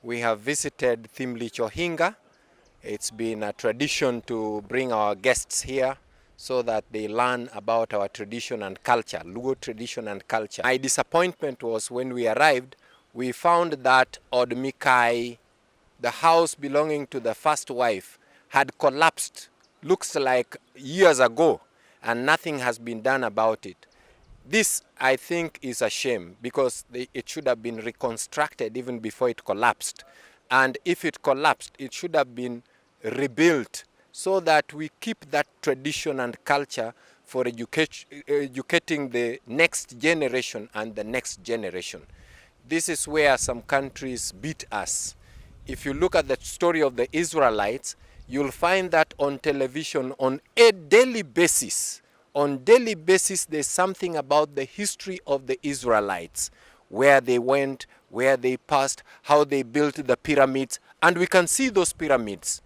We have visited Thimlich Ohinga. It's been a tradition to bring our guests here so that they learn about our tradition and culture, Luo tradition and culture. My disappointment was when we arrived, we found that Odmikai, the house belonging to the first wife, had collapsed, looks like years ago, and nothing has been done about it. This, I think, is a shame because it should have been reconstructed even before it collapsed. And if it collapsed, it should have been rebuilt so that we keep that tradition and culture for educating the next generation and the next generation. This is where some countries beat us. If you look at the story of the Israelites, you'll find that on television on a daily basis. On daily basis, there's something about the history of the Israelites, where they went, where they passed, how they built the pyramids, and we can see those pyramids.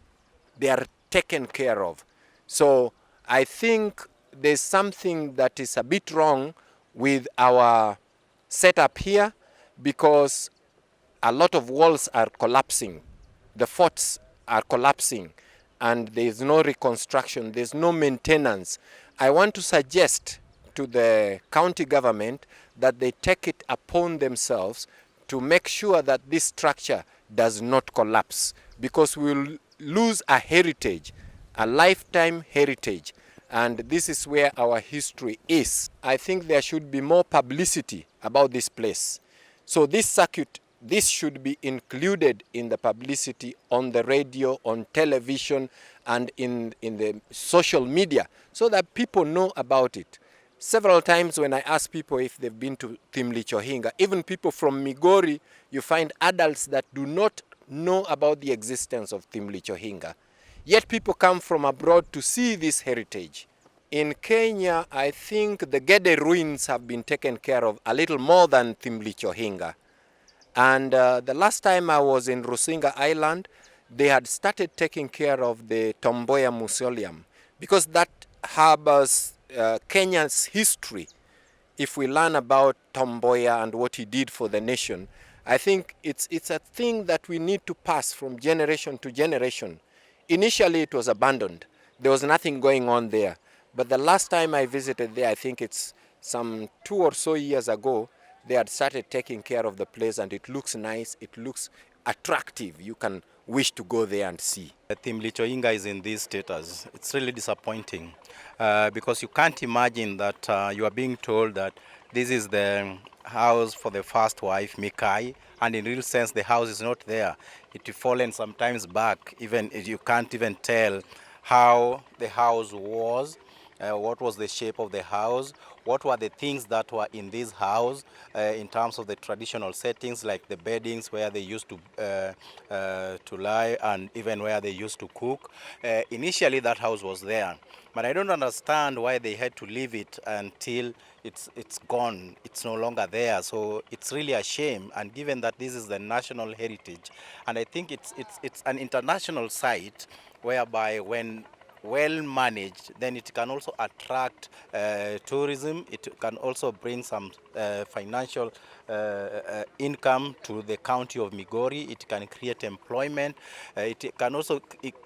They are taken care of. So I think there's something that is a bit wrong with our setup here because a lot of walls are collapsing. The forts are collapsing and there's no reconstruction, there's no maintenance. I want to suggest to the county government that they take it upon themselves to make sure that this structure does not collapse because we will lose a heritage, a lifetime heritage. And this is where our history is. I think there should be more publicity about this place. So this circuit, this should be included in the publicity on the radio, on television, and in the social media so that people know about it. Several times when I ask people if they've been to Thimlich Ohinga, even people from Migori, you find adults that do not know about the existence of Thimlich Ohinga. Yet people come from abroad to see this heritage. In Kenya, I think the Gede ruins have been taken care of a little more than Thimlich Ohinga. And the last time I was in Rusinga Island, they had started taking care of the Tomboya Mausoleum because that harbors Kenya's history. If we learn about Tomboya and what he did for the nation, I think it's a thing that we need to pass from generation to generation. Initially, it was abandoned. There was nothing going on there. But the last time I visited there, I think it's some 2 or so years ago, they had started taking care of the place and it looks nice, it looks attractive. You can wish to go there and see. Thimlich Ohinga is in this status. It's really disappointing because you can't imagine that you are being told that this is the house for the first wife, Mikai, and in real sense the house is not there. It has fallen sometimes back. Even you can't even tell how the house was. What was the shape of the house, what were the things that were in this house in terms of the traditional settings like the beddings where they used to lie and even where they used to cook. Initially that house was there, but I don't understand why they had to leave it until it's gone, it's no longer there. So it's really a shame, and given that this is the national heritage, and I think it's an international site whereby when well managed, then it can also attract tourism. It can also bring some financial income to the county of Migori. It can create employment. It can also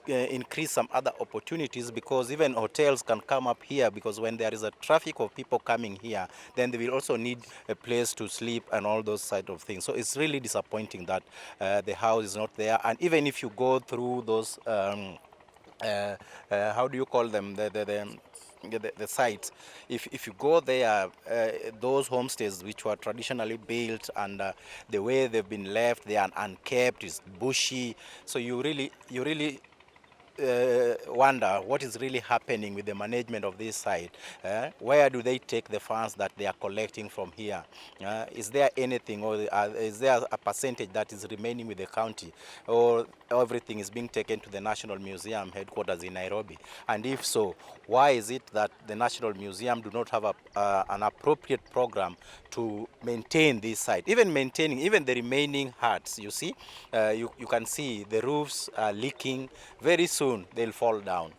increase some other opportunities because even hotels can come up here because when there is a traffic of people coming here, then they will also need a place to sleep and all those side of things. So it's really disappointing that the house is not there. And even if you go through those how do you call them, the sites, if you go there, those homestays which were traditionally built and the way they've been left, they are unkept, is bushy. So you really wonder what is really happening with the management of this site. Where do they take the funds that they are collecting from here? Is there anything, or is there a percentage that is remaining with the county, or everything is being taken to the National Museum headquarters in Nairobi? And if so, why is it that the National Museum do not have an appropriate program to maintain this site, even maintaining even the remaining huts? You see, you can see the roofs are leaking. Very soon they'll fall down.